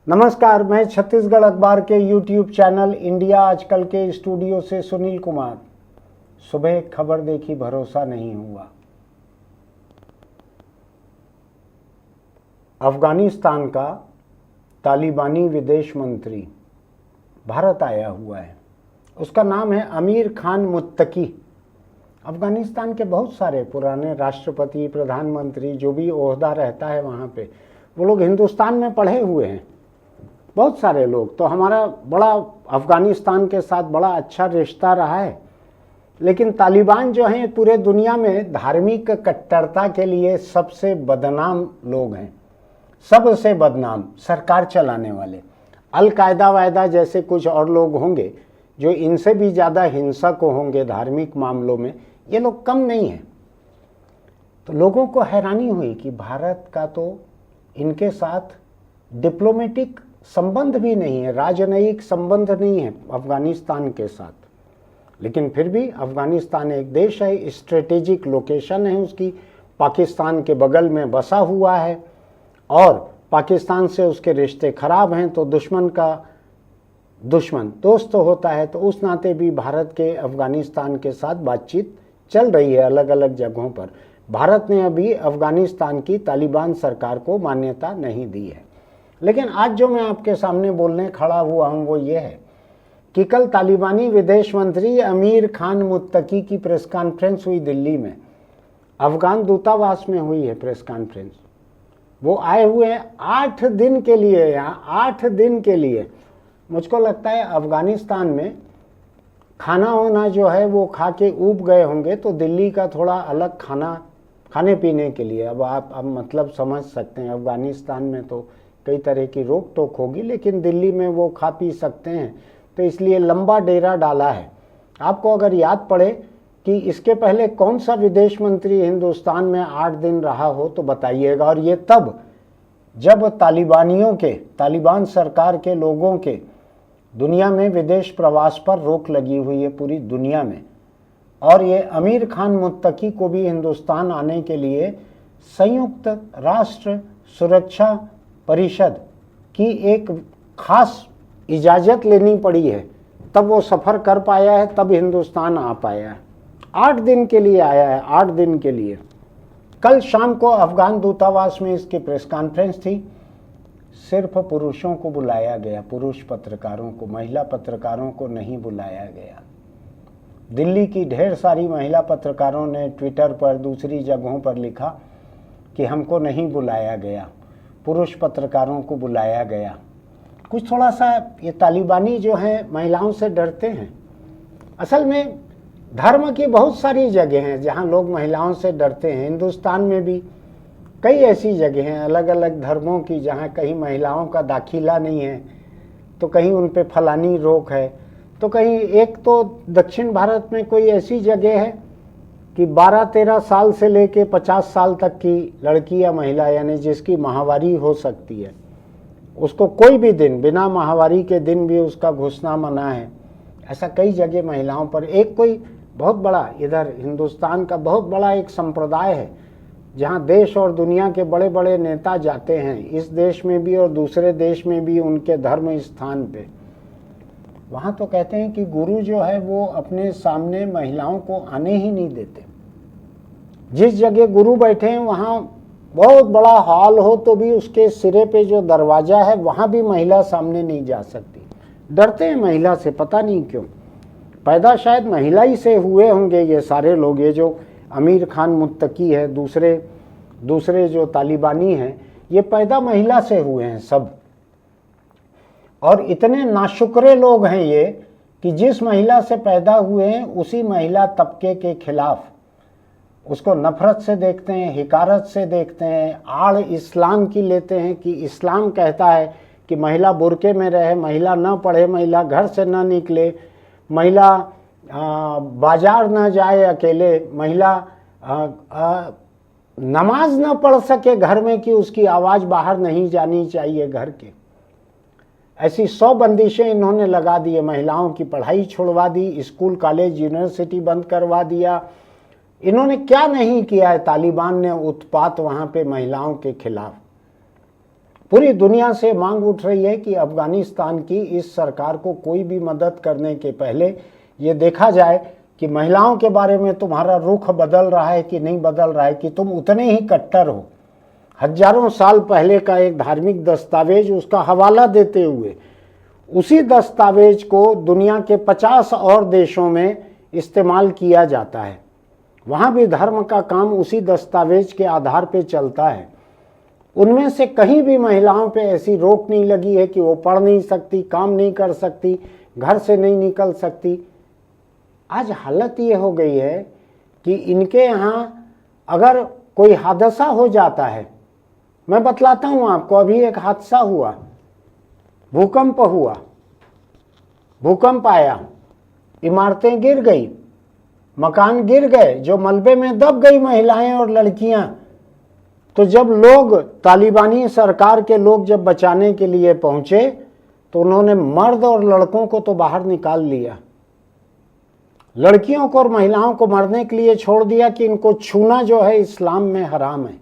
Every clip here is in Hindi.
नमस्कार, मैं छत्तीसगढ़ अखबार के यूट्यूब चैनल इंडिया आजकल के स्टूडियो से सुनील कुमार। सुबह खबर देखी, भरोसा नहीं हुआ। अफगानिस्तान का तालिबानी विदेश मंत्री भारत आया हुआ है। उसका नाम है अमीर खान मुत्तकी। अफगानिस्तान के बहुत सारे पुराने राष्ट्रपति, प्रधानमंत्री, जो भी ओहदा रहता है वहाँ पे, वो लोग हिंदुस्तान में पढ़े हुए हैं, बहुत सारे लोग। तो हमारा बड़ा अफगानिस्तान के साथ बड़ा अच्छा रिश्ता रहा है। लेकिन तालिबान जो हैं पूरे दुनिया में धार्मिक कट्टरता के लिए सबसे बदनाम लोग हैं, सबसे बदनाम सरकार चलाने वाले। अल कायदा वायदा जैसे कुछ और लोग होंगे जो इनसे भी ज़्यादा हिंसक होंगे धार्मिक मामलों में, ये लोग कम नहीं हैं। तो लोगों को हैरानी हुई कि भारत का तो इनके साथ डिप्लोमेटिक संबंध भी नहीं है, राजनयिक संबंध नहीं है अफगानिस्तान के साथ। लेकिन फिर भी अफगानिस्तान एक देश है, स्ट्रेटेजिक लोकेशन है उसकी, पाकिस्तान के बगल में बसा हुआ है और पाकिस्तान से उसके रिश्ते खराब हैं। तो दुश्मन का दुश्मन दोस्त होता है। तो उस नाते भी भारत के अफगानिस्तान के साथ बातचीत चल रही है अलग अलग जगहों पर। भारत ने अभी अफगानिस्तान की तालिबान सरकार को मान्यता नहीं दी है। लेकिन आज जो मैं आपके सामने बोलने खड़ा हुआ हूं वो ये है कि कल तालिबानी विदेश मंत्री अमीर खान मुत्तकी की प्रेस कॉन्फ्रेंस हुई दिल्ली में। अफगान दूतावास में हुई है प्रेस कॉन्फ्रेंस। वो आए हुए हैं 8 दिन के लिए यहाँ, 8 दिन के लिए। मुझको लगता है अफगानिस्तान में खाना वाना जो है वो खा के ऊब गए होंगे, तो दिल्ली का थोड़ा अलग खाना खाने पीने के लिए। अब आप मतलब समझ सकते हैं, अफगानिस्तान में तो कई तरह की रोक टोक होगी, लेकिन दिल्ली में वो खा पी सकते हैं, तो इसलिए लंबा डेरा डाला है। आपको अगर याद पड़े कि इसके पहले कौन सा विदेश मंत्री हिंदुस्तान में 8 दिन रहा हो तो बताइएगा। और ये तब जब तालिबान सरकार के लोगों के दुनिया में विदेश प्रवास पर रोक लगी हुई है पूरी दुनिया में। और ये अमीर खान मुत्तकी को भी हिंदुस्तान आने के लिए संयुक्त राष्ट्र सुरक्षा परिषद की एक खास इजाज़त लेनी पड़ी है, तब वो सफ़र कर पाया है, तब हिंदुस्तान आ पाया है। 8 दिन के लिए आया है, 8 दिन के लिए। कल शाम को अफगान दूतावास में इसकी प्रेस कॉन्फ्रेंस थी। सिर्फ पुरुषों को बुलाया गया, पुरुष पत्रकारों को, महिला पत्रकारों को नहीं बुलाया गया। दिल्ली की ढेर सारी महिला पत्रकारों ने ट्विटर पर, दूसरी जगहों पर लिखा कि हमको नहीं बुलाया गया, पुरुष पत्रकारों को बुलाया गया। कुछ थोड़ा सा ये तालिबानी जो हैं महिलाओं से डरते हैं। असल में धर्म की बहुत सारी जगह हैं जहाँ लोग महिलाओं से डरते हैं। हिंदुस्तान में भी कई ऐसी जगह हैं अलग अलग धर्मों की जहाँ कहीं महिलाओं का दाखिला नहीं है, तो कहीं उन पे फलानी रोक है, तो कहीं एक तो दक्षिण भारत में कोई ऐसी जगह है कि 12-13 साल से लेके 50 साल तक की लड़की या महिला, यानी जिसकी माहवारी हो सकती है, उसको कोई भी दिन, बिना माहवारी के दिन भी उसका घुसना मना है। ऐसा कई जगह महिलाओं पर। एक कोई बहुत बड़ा, इधर हिंदुस्तान का बहुत बड़ा एक संप्रदाय है जहाँ देश और दुनिया के बड़े बड़े नेता जाते हैं, इस देश में भी और दूसरे देश में भी उनके धर्म स्थान पे। वहाँ तो कहते हैं कि गुरु जो है वो अपने सामने महिलाओं को आने ही नहीं देते। जिस जगह गुरु बैठे हैं वहाँ बहुत बड़ा हॉल हो तो भी उसके सिरे पे जो दरवाज़ा है वहाँ भी महिला सामने नहीं जा सकती। डरते हैं महिला से, पता नहीं क्यों। पैदा शायद महिला ही से हुए होंगे ये सारे लोग। ये जो अमीर खान मुत्तकी है, दूसरे जो तालिबानी हैं, ये पैदा महिला से हुए हैं सब। और इतने नाशुक्रे लोग हैं ये कि जिस महिला से पैदा हुए हैं उसी महिला तबके के खिलाफ उसको नफरत से देखते हैं, हिकारत से देखते हैं, आड़ इस्लाम की लेते हैं कि इस्लाम कहता है कि महिला बुर्के में रहे, महिला न पढ़े, महिला घर से न निकले, महिला बाजार न जाए अकेले, महिला नमाज न पढ़ सके घर में कि उसकी आवाज़ बाहर नहीं जानी चाहिए घर के। ऐसी 100 बंदिशें इन्होंने लगा दी। महिलाओं की पढ़ाई छुड़वा दी, स्कूल कॉलेज यूनिवर्सिटी बंद करवा दिया। इन्होंने क्या नहीं किया है तालिबान ने उत्पात वहाँ पे महिलाओं के खिलाफ। पूरी दुनिया से मांग उठ रही है कि अफगानिस्तान की इस सरकार को कोई भी मदद करने के पहले ये देखा जाए कि महिलाओं के बारे में तुम्हारा रुख बदल रहा है कि नहीं बदल रहा है, कि तुम उतने ही कट्टर हो। हजारों साल पहले का एक धार्मिक दस्तावेज, उसका हवाला देते हुए उसी दस्तावेज को दुनिया के 50 और देशों में इस्तेमाल किया जाता है। वहाँ भी धर्म का काम उसी दस्तावेज के आधार पे चलता है। उनमें से कहीं भी महिलाओं पे ऐसी रोक नहीं लगी है कि वो पढ़ नहीं सकती, काम नहीं कर सकती, घर से नहीं निकल सकती। आज हालत ये हो गई है कि इनके यहाँ अगर कोई हादसा हो जाता है, मैं बतलाता हूँ आपको, अभी एक हादसा हुआ, भूकंप आया, इमारतें गिर गई, मकान गिर गए, जो मलबे में दब गई महिलाएं और लड़कियां। तो जब लोग, तालिबानी सरकार के लोग जब बचाने के लिए पहुंचे तो उन्होंने मर्द और लड़कों को तो बाहर निकाल लिया, लड़कियों को और महिलाओं को मरने के लिए छोड़ दिया कि इनको छूना जो है इस्लाम में हराम है।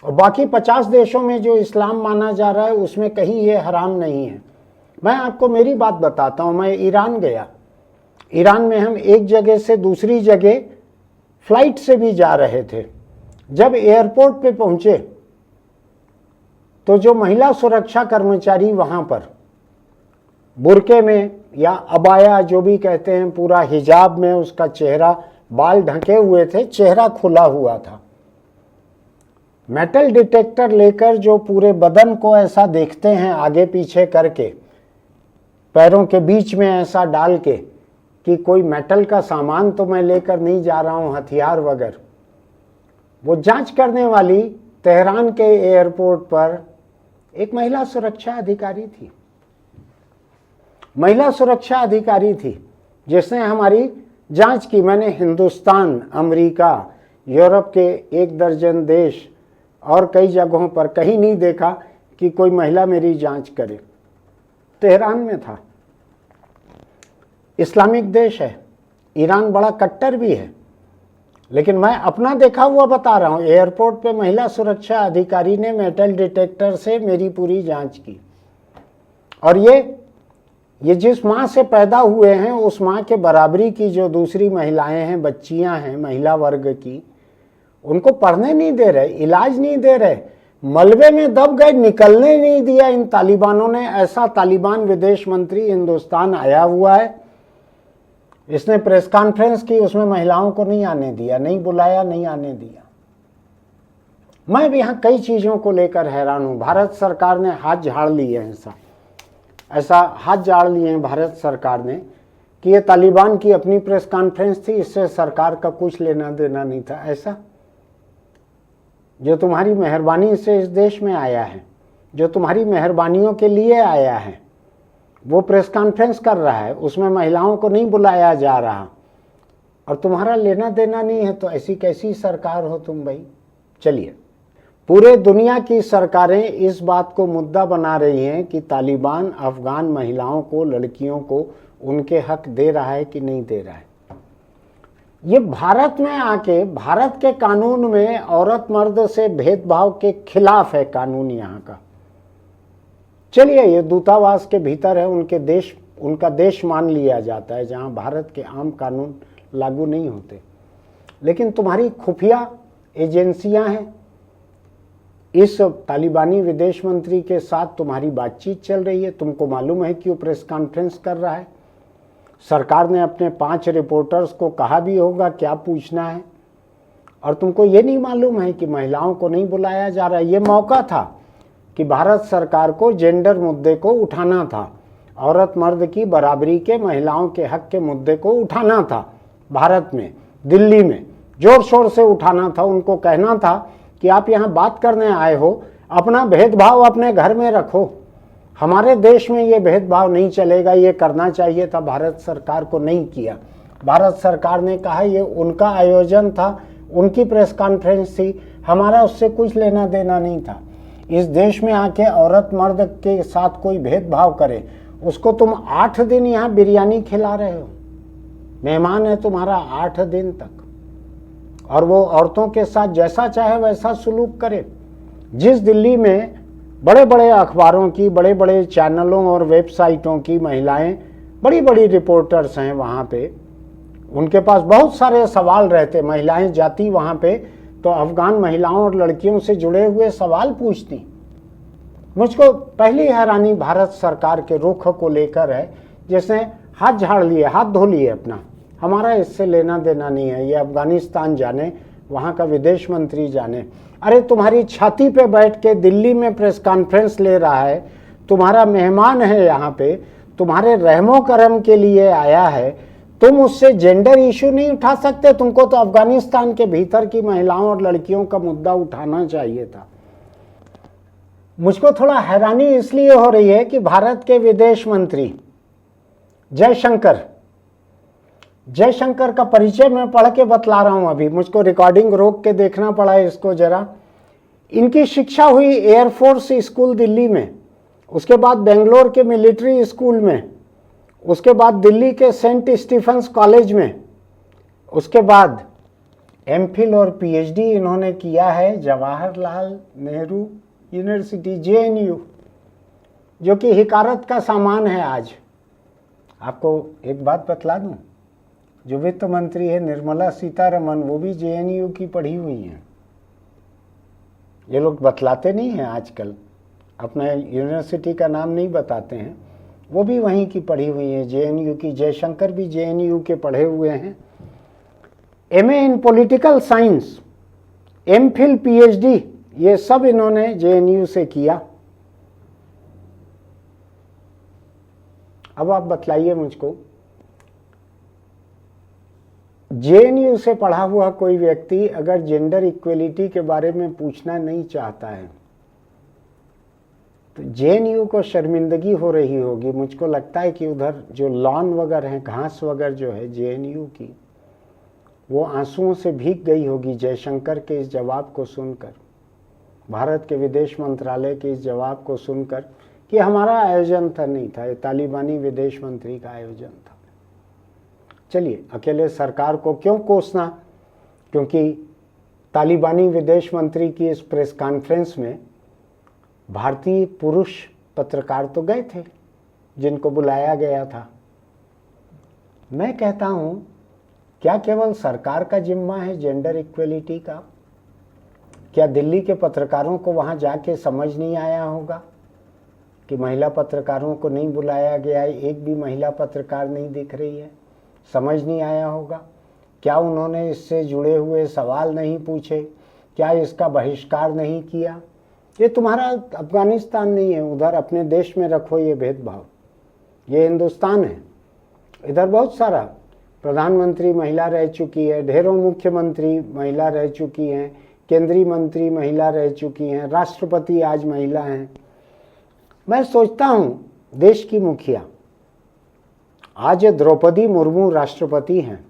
और बाकी 50 देशों में जो इस्लाम माना जा रहा है उसमें कहीं ये हराम नहीं है। मैं आपको मेरी बात बताता हूं, मैं ईरान गया। ईरान में हम एक जगह से दूसरी जगह फ्लाइट से भी जा रहे थे। जब एयरपोर्ट पे पहुंचे तो जो महिला सुरक्षा कर्मचारी वहां पर बुर्के में या अबाया जो भी कहते हैं, पूरा हिजाब में, उसका चेहरा, बाल ढके हुए थे, चेहरा खुला हुआ था, मेटल डिटेक्टर लेकर जो पूरे बदन को ऐसा देखते हैं आगे पीछे करके, पैरों के बीच में ऐसा डाल के कि कोई मेटल का सामान तो मैं लेकर नहीं जा रहा हूं, हथियार वगैरह। वो जांच करने वाली तेहरान के एयरपोर्ट पर एक महिला सुरक्षा अधिकारी थी, महिला सुरक्षा अधिकारी थी जिसने हमारी जांच की। मैंने हिंदुस्तान, अमेरिका, यूरोप के 1 दर्जन देश और कई जगहों पर कहीं नहीं देखा कि कोई महिला मेरी जांच करे। तेहरान में था। इस्लामिक देश है, ईरान बड़ा कट्टर भी है, लेकिन मैं अपना देखा हुआ बता रहा हूं। एयरपोर्ट पे महिला सुरक्षा अधिकारी ने मेटल डिटेक्टर से मेरी पूरी जांच की। और ये जिस माँ से पैदा हुए हैं उस माँ के बराबरी की जो दूसरी महिलाएं हैं, बच्चियां हैं महिला वर्ग की, उनको पढ़ने नहीं दे रहे, इलाज नहीं दे रहे, मलबे में दब गए, निकलने नहीं दिया इन तालिबानों ने। ऐसा तालिबान विदेश मंत्री हिंदुस्तान आया हुआ है, इसने प्रेस कॉन्फ्रेंस की, उसमें महिलाओं को नहीं आने दिया, नहीं बुलाया, नहीं आने दिया। मैं भी यहाँ कई चीज़ों को लेकर हैरान हूँ। भारत सरकार ने हाथ झाड़ लिए हैं, ऐसा हाथ झाड़ लिए हैं भारत सरकार ने कि ये तालिबान की अपनी प्रेस कॉन्फ्रेंस थी, इससे सरकार का कुछ लेना देना नहीं था। ऐसा जो तुम्हारी मेहरबानी से इस देश में आया है, जो तुम्हारी मेहरबानियों के लिए आया है, वो प्रेस कॉन्फ्रेंस कर रहा है, उसमें महिलाओं को नहीं बुलाया जा रहा और तुम्हारा लेना देना नहीं है, तो ऐसी कैसी सरकार हो तुम भाई। चलिए, पूरे दुनिया की सरकारें इस बात को मुद्दा बना रही हैं कि तालिबान अफगान महिलाओं को, लड़कियों को उनके हक दे रहा है कि नहीं दे रहा है। ये भारत में आके, भारत के कानून में औरत मर्द से भेदभाव के खिलाफ है कानून यहाँ का। चलिए, ये दूतावास के भीतर है, उनका देश मान लिया जाता है जहाँ भारत के आम कानून लागू नहीं होते। लेकिन तुम्हारी खुफिया एजेंसियां हैं, इस तालिबानी विदेश मंत्री के साथ तुम्हारी बातचीत चल रही है, तुमको मालूम है कि वो प्रेस कॉन्फ्रेंस कर रहा है। सरकार ने अपने 5 रिपोर्टर्स को कहा भी होगा क्या पूछना है, और तुमको ये नहीं मालूम है कि महिलाओं को नहीं बुलाया जा रहा है। ये मौका था कि भारत सरकार को जेंडर मुद्दे को उठाना था, औरत मर्द की बराबरी के, महिलाओं के हक के मुद्दे को उठाना था। भारत में, दिल्ली में जोर शोर से उठाना था। उनको कहना था कि आप यहाँ बात करने आए हो, अपना भेदभाव अपने घर में रखो, हमारे देश में ये भेदभाव नहीं चलेगा। ये करना चाहिए था, भारत सरकार को नहीं किया। भारत सरकार ने कहा ये उनका आयोजन था, उनकी प्रेस कॉन्फ्रेंस थी, हमारा उससे कुछ लेना देना नहीं था। इस देश में आके औरत मर्द के साथ कोई भेदभाव करे, उसको तुम 8 दिन यहाँ बिरयानी खिला रहे हो, मेहमान है तुम्हारा 8 दिन तक, और वो औरतों के साथ जैसा चाहे वैसा सुलूक करे। जिस दिल्ली में बड़े बड़े अखबारों की, बड़े बड़े चैनलों और वेबसाइटों की महिलाएं, बड़ी बड़ी रिपोर्टर्स हैं वहाँ पे, उनके पास बहुत सारे सवाल रहते, महिलाएं जाती वहाँ पे तो अफगान महिलाओं और लड़कियों से जुड़े हुए सवाल पूछती। मुझको पहली हैरानी भारत सरकार के रुख को लेकर है, जिसने हाथ झाड़ लिए, हाथ धो लिए अपना, हमारा इससे लेना देना नहीं है, ये अफगानिस्तान जाने, वहाँ का विदेश मंत्री जाने। अरे तुम्हारी छाती पे बैठ के दिल्ली में प्रेस कॉन्फ्रेंस ले रहा है, तुम्हारा मेहमान है यहाँ पे, तुम्हारे रहमो करम के लिए आया है, तुम उससे जेंडर इशू नहीं उठा सकते? तुमको तो अफगानिस्तान के भीतर की महिलाओं और लड़कियों का मुद्दा उठाना चाहिए था। मुझको थोड़ा हैरानी इसलिए हो रही है कि भारत के विदेश मंत्री जयशंकर का परिचय मैं पढ़ के बतला रहा हूं, अभी मुझको रिकॉर्डिंग रोक के देखना पड़ा है इसको जरा। इनकी शिक्षा हुई एयरफोर्स स्कूल दिल्ली में, उसके बाद बेंगलोर के मिलिट्री स्कूल में, उसके बाद दिल्ली के सेंट स्टीफेंस कॉलेज में, उसके बाद एमफिल और पीएचडी इन्होंने किया है जवाहरलाल नेहरू यूनिवर्सिटी जेएनयू, जो कि हिकारत का सामान है आज। आपको एक बात बतला दूं, जो वित्त मंत्री है निर्मला सीतारमन, वो भी जेएनयू की पढ़ी हुई हैं। ये लोग बतलाते नहीं हैं आजकल, अपना यूनिवर्सिटी का नाम नहीं बताते हैं, वो भी वहीं की पढ़ी हुई है, जेएनयू की। जयशंकर भी जेएनयू के पढ़े हुए हैं। एमए इन पॉलिटिकल साइंस, एमफिल, पीएचडी, ये सब इन्होंने जेएनयू से किया। अब आप बतलाइए मुझको, जेएनयू से पढ़ा हुआ कोई व्यक्ति अगर जेंडर इक्वलिटी के बारे में पूछना नहीं चाहता है तो जेएनयू को शर्मिंदगी हो रही होगी। मुझको लगता है कि उधर जो लॉन वगैरह है, घास वगैरह जो है जेएनयू की, वो आंसुओं से भीग गई होगी जयशंकर के इस जवाब को सुनकर, भारत के विदेश मंत्रालय के इस जवाब को सुनकर कि हमारा आयोजन था, नहीं था, ये तालिबानी विदेश मंत्री का आयोजन था। चलिए, अकेले सरकार को क्यों कोसना, क्योंकि तालिबानी विदेश मंत्री की इस प्रेस कॉन्फ्रेंस में भारतीय पुरुष पत्रकार तो गए थे जिनको बुलाया गया था। मैं कहता हूं, क्या केवल सरकार का जिम्मा है जेंडर इक्वलिटी का? क्या दिल्ली के पत्रकारों को वहां जाके समझ नहीं आया होगा कि महिला पत्रकारों को नहीं बुलाया गया है, एक भी महिला पत्रकार नहीं दिख रही है? समझ नहीं आया होगा? क्या उन्होंने इससे जुड़े हुए सवाल नहीं पूछे? क्या इसका बहिष्कार नहीं किया? ये तुम्हारा अफगानिस्तान नहीं है, उधर अपने देश में रखो ये भेदभाव। ये हिंदुस्तान है, इधर बहुत सारा प्रधानमंत्री महिला रह चुकी है, ढेरों मुख्यमंत्री महिला रह चुकी हैं, केंद्रीय मंत्री महिला रह चुकी हैं, राष्ट्रपति आज महिला हैं। मैं सोचता हूं, देश की मुखिया आज द्रौपदी मुर्मू राष्ट्रपति हैं,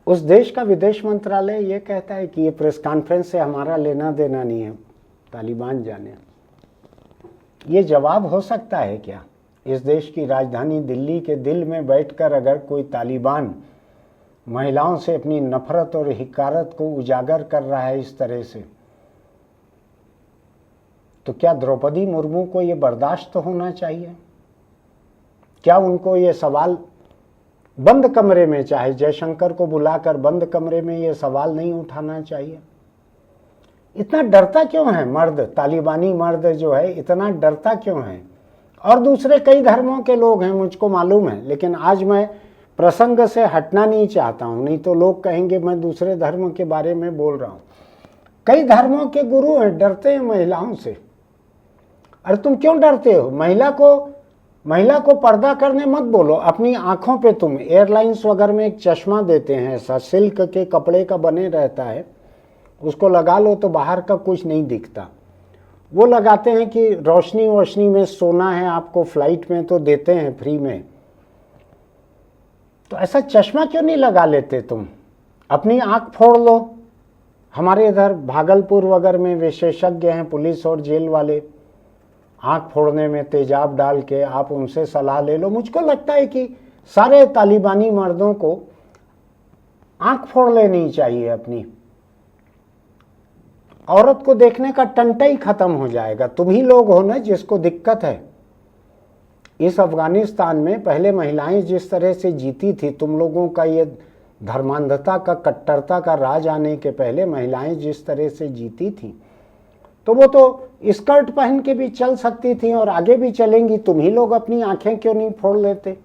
उस देश का विदेश मंत्रालय ये कहता है कि ये प्रेस कॉन्फ्रेंस से हमारा लेना देना नहीं है, तालिबान जाने। ये जवाब हो सकता है क्या? इस देश की राजधानी दिल्ली के दिल में बैठकर अगर कोई तालिबान महिलाओं से अपनी नफरत और हिकारत को उजागर कर रहा है इस तरह से, तो क्या द्रौपदी मुर्मू को ये बर्दाश्त होना चाहिए? क्या उनको ये सवाल बंद कमरे में, चाहे जयशंकर को बुलाकर बंद कमरे में ये सवाल नहीं उठाना चाहिए? इतना डरता क्यों है मर्द, तालिबानी मर्द जो है इतना डरता क्यों है? और दूसरे कई धर्मों के लोग हैं, मुझको मालूम है, लेकिन आज मैं प्रसंग से हटना नहीं चाहता हूं, नहीं तो लोग कहेंगे मैं दूसरे धर्म के बारे में बोल रहा हूं। कई धर्मों के गुरु हैं, डरते हैं महिलाओं से। अरे तुम क्यों डरते हो? महिला को पर्दा करने मत बोलो। अपनी आंखों पे तुम एयरलाइंस वगैरह में एक चश्मा देते हैं, ऐसा सिल्क के कपड़े का बने रहता है, उसको लगा लो तो बाहर का कुछ नहीं दिखता। वो लगाते हैं कि रोशनी वोशनी में सोना है आपको, फ्लाइट में तो देते हैं फ्री में, तो ऐसा चश्मा क्यों नहीं लगा लेते तुम? अपनी आंख फोड़ लो। हमारे इधर भागलपुर वगैरह में विशेषज्ञ हैं पुलिस और जेल वाले, आंख फोड़ने में तेजाब डाल के, आप उनसे सलाह ले लो। मुझको लगता है कि सारे तालिबानी मर्दों को आंख फोड़ लेनी चाहिए अपनी। औरत को देखने का टंटा ही खत्म हो जाएगा। तुम ही लोग हो ना जिसको दिक्कत है। इस अफगानिस्तान में पहले महिलाएं जिस तरह से जीती थी, तुम लोगों का ये धर्मांधता का, कट्टरता का राज आने के पहले महिलाएं जिस तरह से जीती थी, तो वो तो स्कर्ट पहन के भी चल सकती थी और आगे भी चलेंगी। तुम ही लोग अपनी आंखें क्यों नहीं फोड़ लेते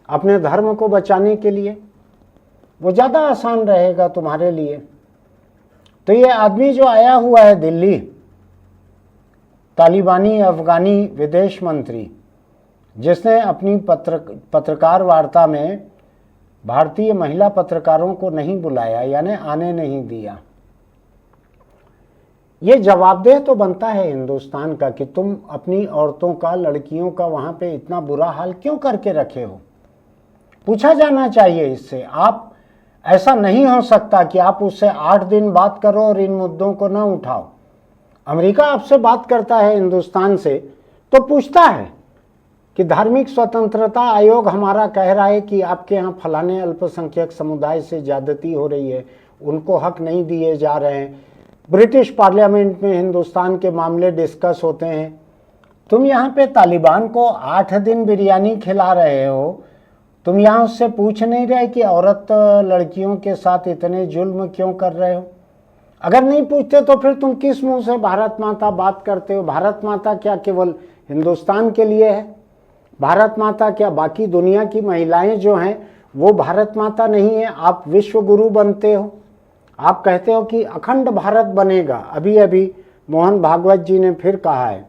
अपने धर्म को बचाने के लिए? वो ज़्यादा आसान रहेगा तुम्हारे लिए। तो ये आदमी जो आया हुआ है दिल्ली, तालिबानी अफगानी विदेश मंत्री, जिसने अपनी पत्रकार वार्ता में भारतीय महिला पत्रकारों को नहीं बुलाया, यानी आने नहीं दिया, ये जवाबदेह तो बनता है हिंदुस्तान का कि तुम अपनी औरतों का, लड़कियों का वहां पे इतना बुरा हाल क्यों करके रखे हो। पूछा जाना चाहिए इससे। आप, ऐसा नहीं हो सकता कि आप उससे 8 दिन बात करो और इन मुद्दों को ना उठाओ। अमेरिका आपसे बात करता है हिंदुस्तान से तो पूछता है कि धार्मिक स्वतंत्रता आयोग हमारा कह रहा है कि आपके यहाँ फलाने अल्पसंख्यक समुदाय से ज्यादती हो रही है, उनको हक नहीं दिए जा रहे हैं। ब्रिटिश पार्लियामेंट में हिंदुस्तान के मामले डिस्कस होते हैं। तुम यहाँ पे तालिबान को 8 दिन बिरयानी खिला रहे हो, तुम यहाँ उससे पूछ नहीं रहे कि औरत लड़कियों के साथ इतने जुल्म क्यों कर रहे हो? अगर नहीं पूछते तो फिर तुम किस मुंह से भारत माता बात करते हो? भारत माता क्या केवल हिंदुस्तान के लिए है? भारत माता क्या बाकी दुनिया की महिलाएं जो हैं वो भारत माता नहीं है? आप विश्व गुरु बनते हो, आप कहते हो कि अखंड भारत बनेगा। अभी अभी मोहन भागवत जी ने फिर कहा है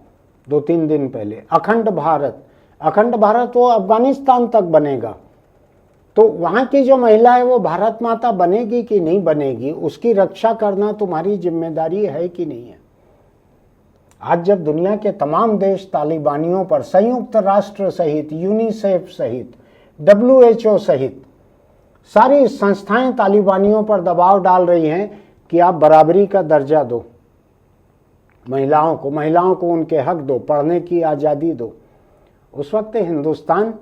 2-3 दिन पहले, अखंड भारत, अखंड भारत वो अफगानिस्तान तक बनेगा। तो वहाँ की जो महिला है वो भारत माता बनेगी कि नहीं बनेगी, उसकी रक्षा करना तुम्हारी जिम्मेदारी है कि नहीं है? आज जब दुनिया के तमाम देश तालिबानियों पर, संयुक्त राष्ट्र सहित, यूनिसेफ सहित, WHO सहित सारी संस्थाएं तालिबानियों पर दबाव डाल रही हैं कि आप बराबरी का दर्जा दो महिलाओं को उनके हक दो, पढ़ने की आज़ादी दो, उस वक्त हिंदुस्तान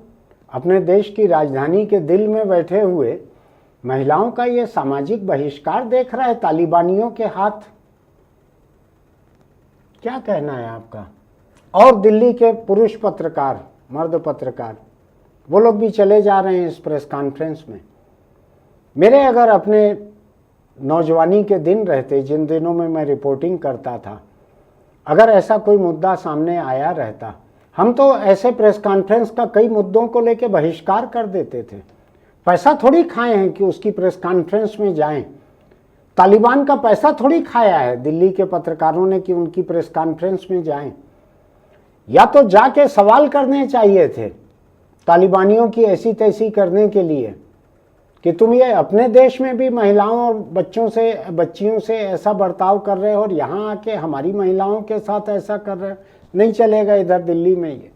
अपने देश की राजधानी के दिल में बैठे हुए महिलाओं का ये सामाजिक बहिष्कार देख रहा है तालिबानियों के हाथ। क्या कहना है आपका? और दिल्ली के पुरुष पत्रकार, मर्द पत्रकार, वो लोग भी चले जा रहे हैं इस प्रेस कॉन्फ्रेंस में। मेरे अगर अपने नौजवानी के दिन रहते, जिन दिनों में मैं रिपोर्टिंग करता था, अगर ऐसा कोई मुद्दा सामने आया रहता, हम तो ऐसे प्रेस कॉन्फ्रेंस का कई मुद्दों को लेकर बहिष्कार कर देते थे। पैसा थोड़ी खाए हैं कि उसकी प्रेस कॉन्फ्रेंस में जाएं। तालिबान का पैसा थोड़ी खाया है दिल्ली के पत्रकारों ने कि उनकी प्रेस कॉन्फ्रेंस में जाएं। या तो जाके सवाल करने चाहिए थे तालिबानियों की ऐसी तैसी करने के लिए कि तुम ये अपने देश में भी महिलाओं और बच्चियों से ऐसा बर्ताव कर रहे हो और यहाँ आके हमारी महिलाओं के साथ ऐसा कर रहे हो। नहीं चलेगा इधर दिल्ली में ये।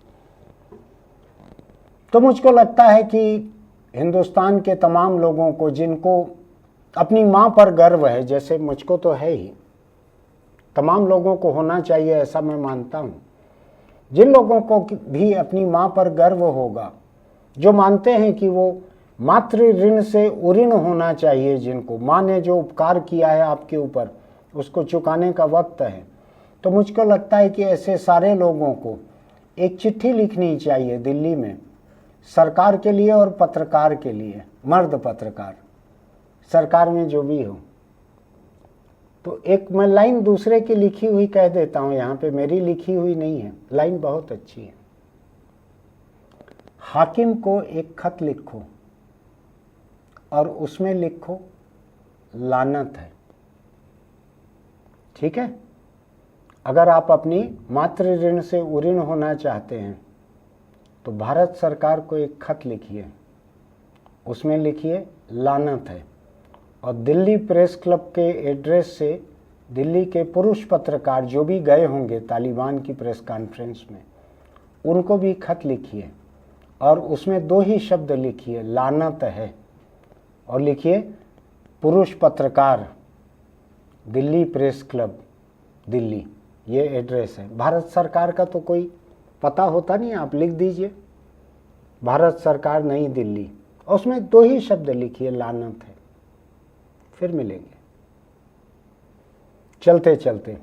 तो मुझको लगता है कि हिंदुस्तान के तमाम लोगों को, जिनको अपनी माँ पर गर्व है, जैसे मुझको तो है ही, तमाम लोगों को होना चाहिए, ऐसा मैं मानता हूँ। जिन लोगों को भी अपनी माँ पर गर्व होगा, जो मानते हैं कि वो मातृ ऋण से उऋण होना चाहिए, जिनको माँ ने जो उपकार किया है आपके ऊपर उसको चुकाने का वक्त है, तो मुझको लगता है कि ऐसे सारे लोगों को एक चिट्ठी लिखनी चाहिए दिल्ली में, सरकार के लिए और पत्रकार के लिए, मर्द पत्रकार, सरकार में जो भी हो। तो एक मैं लाइन दूसरे की लिखी हुई कह देता हूँ, यहाँ पे मेरी लिखी हुई नहीं है, लाइन बहुत अच्छी है। हाकिम को एक खत लिखो और उसमें लिखो लानत है। ठीक है? अगर आप अपनी मातृ ऋण से उऋण होना चाहते हैं तो भारत सरकार को एक खत लिखिए, उसमें लिखिए लानत है। और दिल्ली प्रेस क्लब के एड्रेस से दिल्ली के पुरुष पत्रकार जो भी गए होंगे तालिबान की प्रेस कॉन्फ्रेंस में, उनको भी खत लिखिए और उसमें 2 ही शब्द लिखिए, लानत है, और लिखिए पुरुष पत्रकार, दिल्ली प्रेस क्लब, दिल्ली, ये एड्रेस है। भारत सरकार का तो कोई पता होता नहीं, आप लिख दीजिए भारत सरकार नई दिल्ली, और उसमें 2 ही शब्द लिखिए, लानत है। फिर मिलेंगे। चलते चलते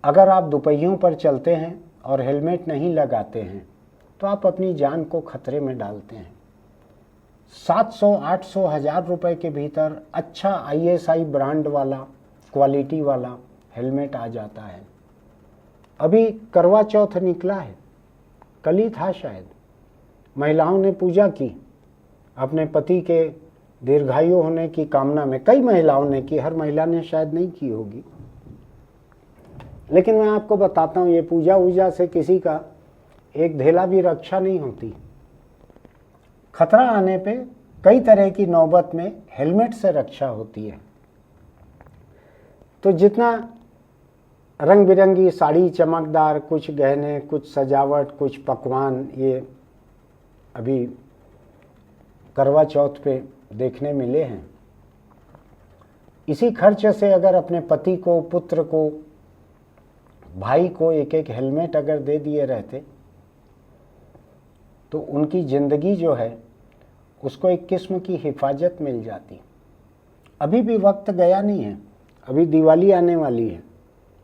अगर आप दुपहियों पर चलते हैं और हेलमेट नहीं लगाते हैं तो आप अपनी जान को खतरे में डालते हैं। 700-800 हज़ार रुपए के भीतर अच्छा ISI ब्रांड वाला, क्वालिटी वाला हेलमेट आ जाता है। अभी करवा चौथ निकला है, कल ही था शायद। महिलाओं ने पूजा की अपने पति के दीर्घायु होने की कामना में। कई महिलाओं ने की, हर महिला ने शायद नहीं की होगी, लेकिन मैं आपको बताता हूँ ये पूजा वूजा से किसी का एक धेला भी रक्षा नहीं होती। खतरा आने पे कई तरह की नौबत में हेलमेट से रक्षा होती है। तो जितना रंग बिरंगी साड़ी, चमकदार, कुछ गहने, कुछ सजावट, कुछ पकवान, ये अभी करवा चौथ पे देखने मिले हैं, इसी खर्च से अगर अपने पति को, पुत्र को, भाई को एक एक हेलमेट अगर दे दिए रहते तो उनकी ज़िंदगी जो है उसको एक किस्म की हिफाजत मिल जाती। अभी भी वक्त गया नहीं है, अभी दिवाली आने वाली है,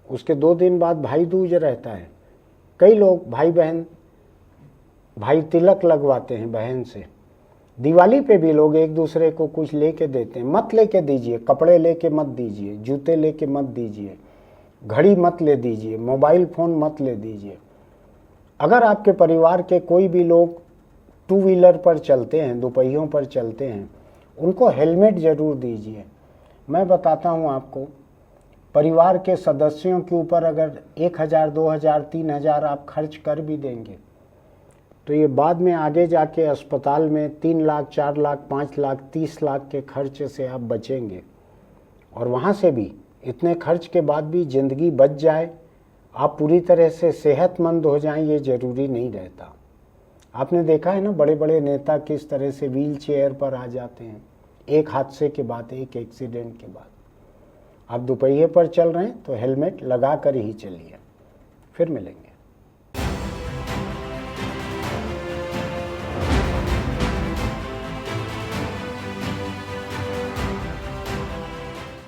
उसके 2 दिन बाद भाई दूज रहता है। कई लोग भाई तिलक लगवाते हैं बहन से। दिवाली पे भी लोग एक दूसरे को कुछ लेके देते हैं। मत लेके दीजिए, कपड़े लेके मत दीजिए, जूते लेके मत दीजिए, घड़ी मत ले दीजिए, मोबाइल फ़ोन मत ले दीजिए। अगर आपके परिवार के कोई भी लोग 2 व्हीलर पर चलते हैं, दुपहियों पर चलते हैं, उनको हेलमेट ज़रूर दीजिए। मैं बताता हूँ आपको, परिवार के सदस्यों के ऊपर अगर 1000, 2000, 3000 आप खर्च कर भी देंगे तो ये बाद में आगे जाके अस्पताल में 3 लाख, 4 लाख, 5 लाख, 30 लाख के खर्च से आप बचेंगे। और वहाँ से भी इतने खर्च के बाद भी ज़िंदगी बच जाए, आप पूरी तरह से सेहतमंद हो जाएं, ये ज़रूरी नहीं रहता। आपने देखा है ना, बड़े बड़े नेता किस तरह से व्हील चेयर पर आ जाते हैं एक हादसे के बाद, एक एक्सीडेंट के बाद। आप दुपहिए पर चल रहे हैं तो हेलमेट लगा कर ही चलिए। फिर मिलेंगे।